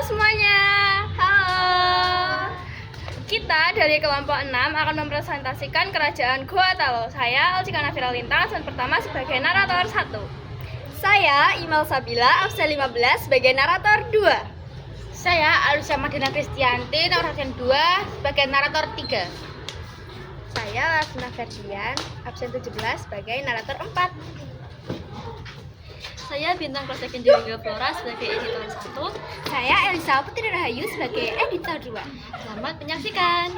semuanya. Halo. Kita dari kelompok 6 akan mempresentasikan Kerajaan Goa Talo. Saya Alcika Nafira Lintang, absen pertama sebagai narator 1. Saya Imal Sabila, absen 15 sebagai narator 2. Saya Alusia Madina Kristianti, nomor absen 2 sebagai narator 3. Saya Lasna Ferdian, absen 17 sebagai narator 4. Saya Bintang Prosekin Jurga Flora sebagai editor 1. Saya Elisa Putri Rahayu sebagai editor 2. Selamat menyaksikan.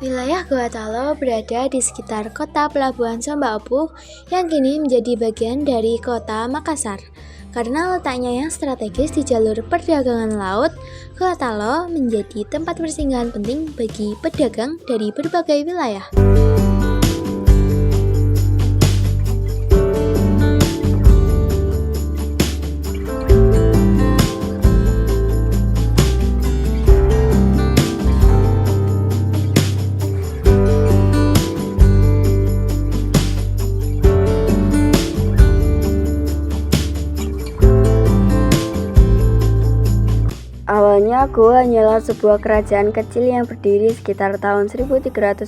Wilayah Goa Talo berada di sekitar kota pelabuhan Samba-Apuh yang kini menjadi bagian dari kota Makassar. Karena letaknya yang strategis di jalur perdagangan laut, Goa Talo menjadi tempat persinggahan penting bagi pedagang dari berbagai wilayah. Awalnya Goa hanyalah sebuah kerajaan kecil yang berdiri sekitar tahun 1320,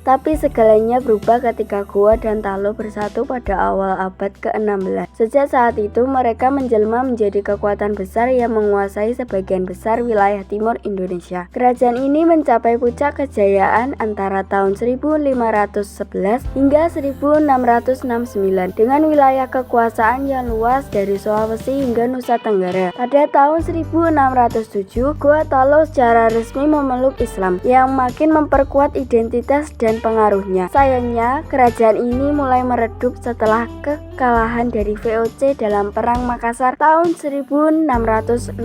tapi segalanya berubah ketika Goa dan Talo bersatu pada awal abad ke-16. Sejak saat itu mereka menjelma menjadi kekuatan besar yang menguasai sebagian besar wilayah timur Indonesia. Kerajaan ini mencapai puncak kejayaan antara tahun 1511 hingga 1669 dengan wilayah kekuasaan yang luas dari Sulawesi hingga Nusa Tenggara. Pada tahun 1607, Goa Talo secara resmi memeluk Islam yang makin memperkuat identitas dan pengaruhnya. Sayangnya, kerajaan ini mulai meredup setelah kekalahan dari VOC dalam Perang Makassar tahun 1669.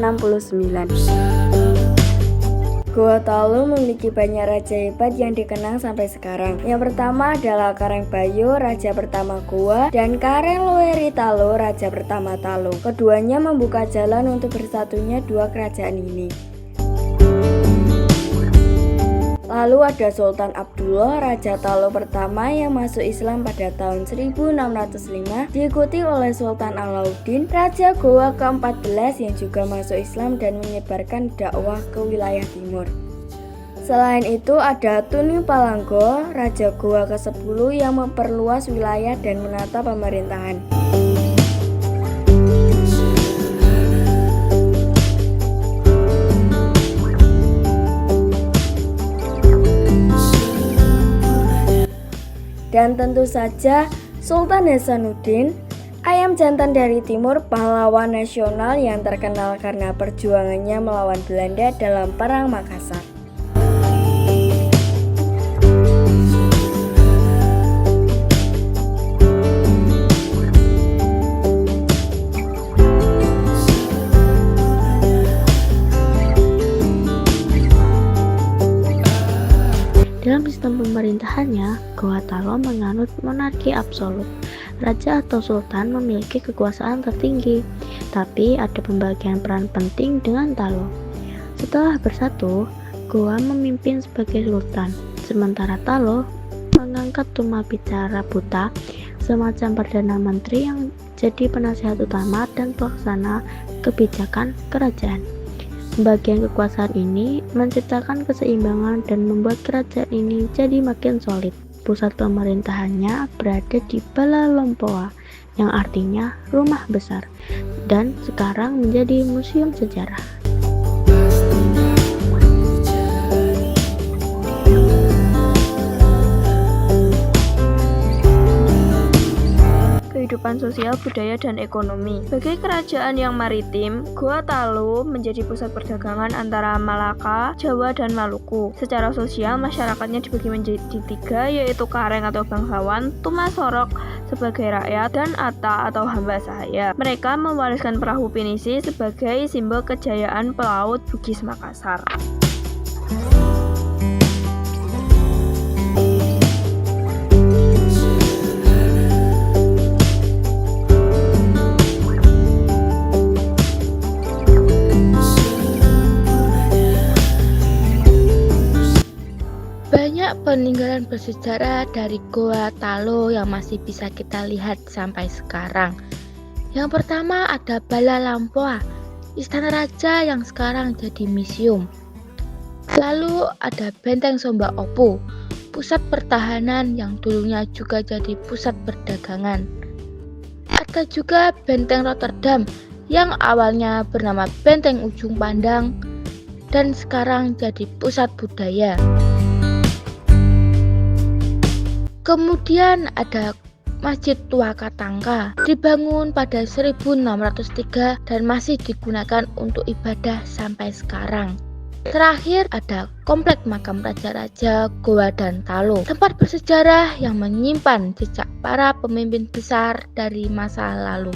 Goa Talo memiliki banyak raja hebat yang dikenang sampai sekarang. Yang pertama adalah Kareng Bayo, raja pertama Goa, dan Kareng Loeri Talo, raja pertama Talo. Keduanya membuka jalan untuk bersatunya dua kerajaan ini. Lalu ada Sultan Abdullah, Raja Talo pertama yang masuk Islam pada tahun 1605, diikuti oleh Sultan Alauddin, Raja Goa ke-14 yang juga masuk Islam dan menyebarkan dakwah ke wilayah timur. Selain itu ada Tuni Palanggo, Raja Goa ke-10 yang memperluas wilayah dan menata pemerintahan. Dan tentu saja Sultan Hasanuddin, ayam jantan dari timur, pahlawan nasional yang terkenal karena perjuangannya melawan Belanda dalam Perang Makassar. Dalam sistem pemerintahannya, Goa Talo menganut monarki absolut. Raja atau sultan memiliki kekuasaan tertinggi, tapi ada pembagian peran penting dengan Talo. Setelah bersatu, Goa memimpin sebagai sultan, sementara Talo mengangkat Tumabicara Buta, semacam perdana menteri yang jadi penasihat utama dan pelaksana kebijakan kerajaan. Pembagian kekuasaan ini menciptakan keseimbangan dan membuat kerajaan ini jadi makin solid. Pusat pemerintahannya berada di Balalompoa, yang artinya rumah besar, dan sekarang menjadi museum sejarah. kehidupan sosial, budaya, dan ekonomi. Sebagai kerajaan yang maritim, Gorontalo menjadi pusat perdagangan antara Malaka, Jawa, dan Maluku. Secara sosial, masyarakatnya dibagi menjadi 3, yaitu Kareng atau bangsawan, Tumasorok sebagai rakyat, dan Ata atau hamba sahaya. Mereka mewariskan perahu pinisi sebagai simbol kejayaan pelaut Bugis Makassar. Banyak peninggalan bersejarah dari Gorontalo yang masih bisa kita lihat sampai sekarang. Yang pertama ada Bala Lampoa, istana raja yang sekarang jadi museum. Lalu ada Benteng Somba Opu, pusat pertahanan yang dulunya juga jadi pusat perdagangan. Ada juga Benteng Rotterdam yang awalnya bernama Benteng Ujung Pandang dan sekarang jadi pusat budaya. Kemudian ada Masjid Tua Katangka, dibangun pada 1603 dan masih digunakan untuk ibadah sampai sekarang. Terakhir ada Komplek Makam Raja-Raja Gorontalo, tempat bersejarah yang menyimpan jejak para pemimpin besar dari masa lalu.